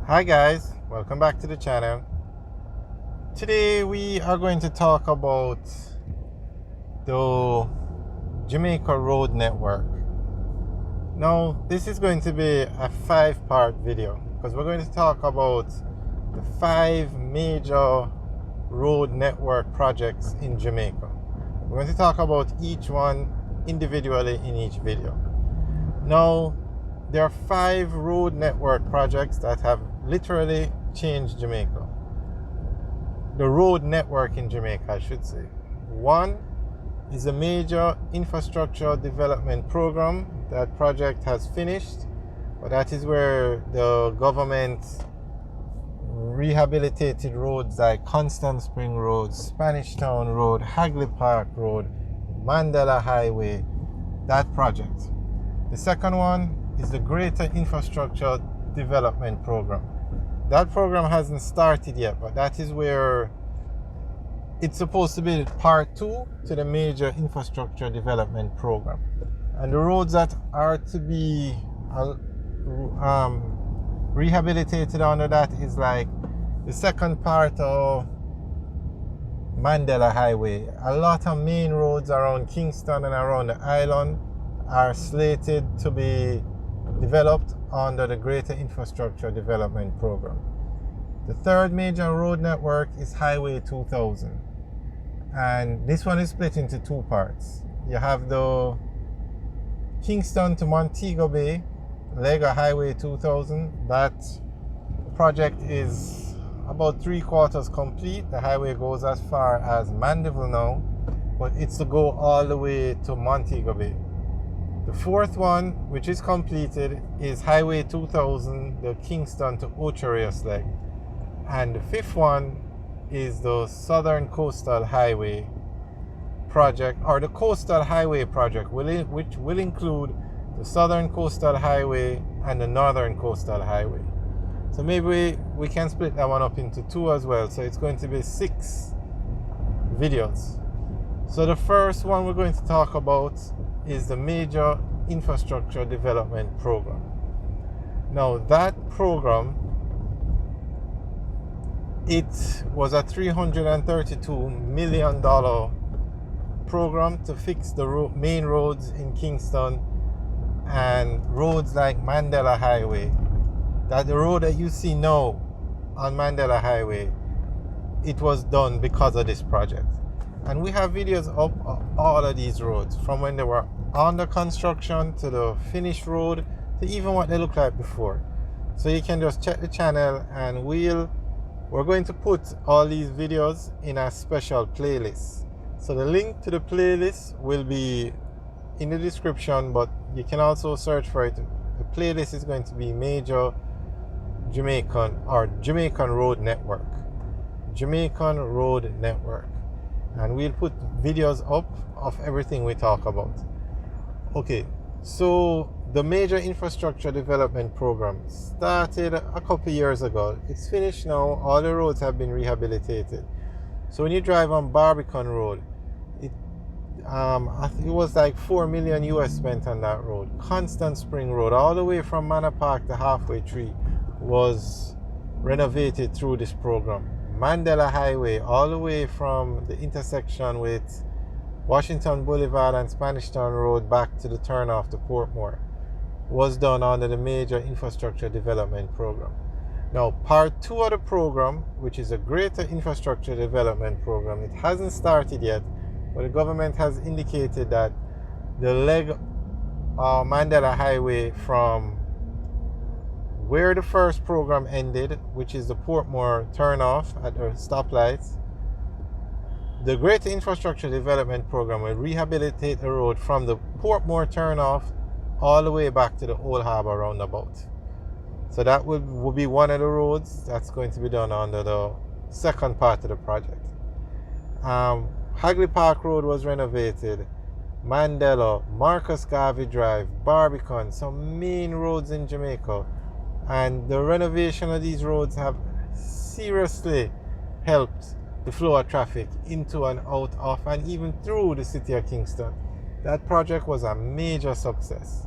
Hi guys, welcome back to the channel. Today we are going to talk about the Jamaica Road Network. Now this is going to be a 5-part video because we're going to talk about the 5 major road network projects in Jamaica. We're going to talk about each one individually in each video. Now there are 5 road network projects that have literally changed Jamaica. The road network in Jamaica, I should say. One is a major infrastructure development program. That project has finished, but that is where the government rehabilitated roads like Constant Spring Road, Spanish Town Road, Hagley Park Road, Mandela Highway, that project. The second one is the Greater Infrastructure Development Program. That program hasn't started yet, but that is where it's supposed to be part 2 to the major infrastructure development program. And the roads that are to be rehabilitated under that is like the second part of Mandela Highway. A lot of main roads around Kingston and around the island are slated to be developed under the Greater Infrastructure Development Program. The third major road network is Highway 2000. And this one is split into 2 parts. You have the Kingston to Montego Bay leg of Highway 2000. That project is about 3/4 complete. The highway goes as far as Mandeville now, but it's to go all the way to Montego Bay. The fourth one, which is completed, is Highway 2000, the Kingston to Ocho leg. And the fifth one is the Southern Coastal Highway project, or the Coastal Highway project, which will include the Southern Coastal Highway and the Northern Coastal Highway. So maybe we can split that one up into 2 as well. So it's going to be 6 videos. So the first one we're going to talk about is the Major Infrastructure Development Program. Now that program, it was a $332 million program to fix the main roads in Kingston and roads like Mandela Highway. That the road that you see now on Mandela Highway, it was done because of this project. And we have videos up of all of these roads, from when they were under construction to the finished road to even what they look like before. So you can just check the channel, and we're going to put all these videos in a special playlist. So the link to the playlist will be in the description, but you can also search for it. The playlist is going to be Major Jamaican Road Network. Jamaican Road Network. And we'll put videos up of everything we talk about. Okay, so the Major Infrastructure Development Program started a couple years ago. It's finished now. All the roads have been rehabilitated. So when you drive on Barbican Road, I think it was like $4 million US spent on that road. Constant Spring Road, all the way from Manor Park to Halfway Tree, was renovated through this program. Mandela Highway, all the way from the intersection with Washington Boulevard and Spanish Town Road back to the turnoff to Portmore, was done under the Major Infrastructure Development Program. Now, part 2 of the program, which is a Greater Infrastructure Development Program, it hasn't started yet, but the government has indicated that the leg of Mandela Highway from where the first program ended, which is the Portmore turnoff at the stoplights, the Greater Infrastructure Development Program will rehabilitate the road from the Portmore turnoff all the way back to the Old Harbour roundabout. So that will be one of the roads that's going to be done under the second part of the project. Hagley Park Road was renovated. Mandela, Marcus Garvey Drive, Barbican, some main roads in Jamaica. And the renovation of these roads have seriously helped the flow of traffic into and out of and even through the city of Kingston. That project was a major success.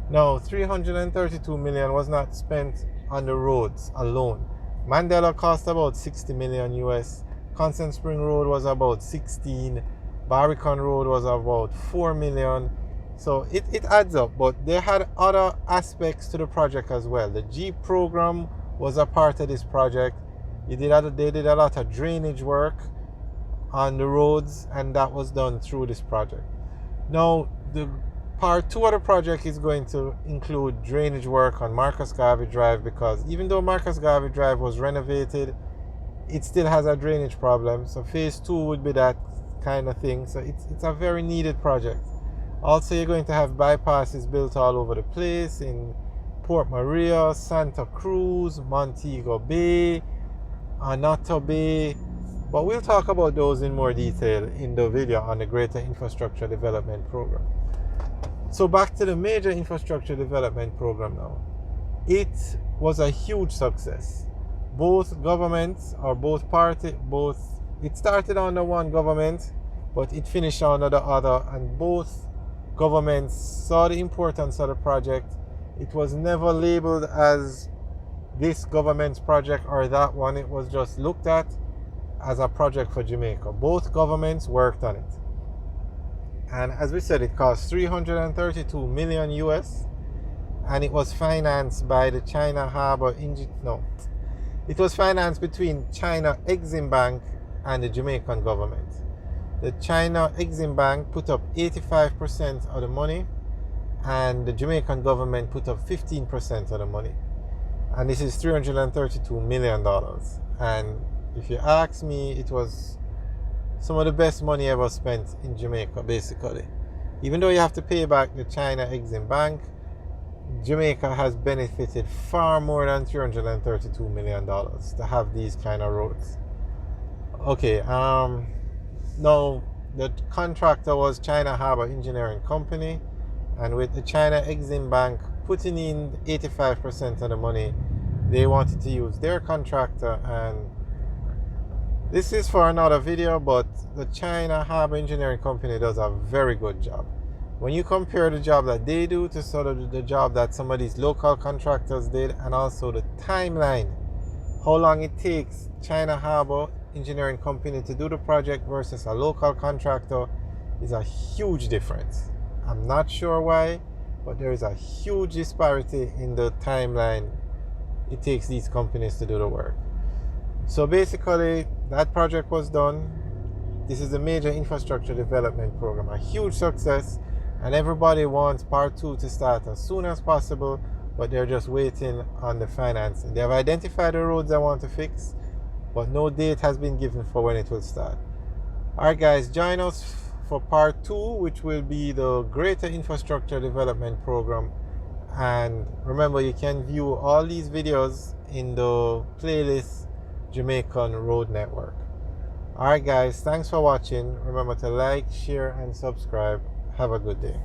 Now, $332 million was not spent on the roads alone. Mandela cost about 60 million US. Constant Spring Road was about 16. Barbican Road was about 4 million. So it adds up, but they had other aspects to the project as well. The Jeep program was a part of this project. They did a lot of drainage work on the roads, and that was done through this project. Now, the part 2 of the project is going to include drainage work on Marcus Garvey Drive, because even though Marcus Garvey Drive was renovated, it still has a drainage problem. So phase 2 would be that kind of thing. So it's a very needed project. Also, you're going to have bypasses built all over the place in Port Maria, Santa Cruz, Montego Bay, Anata Bay. But we'll talk about those in more detail in the video on the Greater Infrastructure Development Program. So back to the Major Infrastructure Development Program now. It was a huge success. Both governments, or it started under one government, but it finished under the other, and both governments saw the importance of the project. It was never labeled as this government's project or that one. It was just looked at as a project for Jamaica. Both governments worked on it. And as we said, it cost 332 million US, and it was financed by the China Harbor it was financed between China Exim Bank and the Jamaican government. The China Exim Bank put up 85% of the money, and the Jamaican government put up 15% of the money. And this is $332 million. And if you ask me, it was some of the best money ever spent in Jamaica, basically. Even though you have to pay back the China Exim Bank, Jamaica has benefited far more than $332 million to have these kind of roads. Okay, now the contractor was China Harbor Engineering Company, and with the China Exim Bank putting in 85% of the money, they wanted to use their contractor. And this is for another video, but the China Harbor Engineering Company does a very good job. When you compare the job that they do to sort of the job that some of these local contractors did, and also the timeline, how long it takes China Harbor Engineering Company to do the project versus a local contractor, is a huge difference. I'm not sure why, but there is a huge disparity in the timeline it takes these companies to do the work. So basically, that project was done. This is the Major Infrastructure Development Program, a huge success, and everybody wants part 2 to start as soon as possible, but they're just waiting on the financing. They have identified the roads they want to fix, but no date has been given for when it will start. Alright guys, join us for part 2, which will be the Greater Infrastructure Development Program. And remember, you can view all these videos in the playlist Jamaican Road Network. Alright guys, thanks for watching. Remember to like, share and subscribe. Have a good day.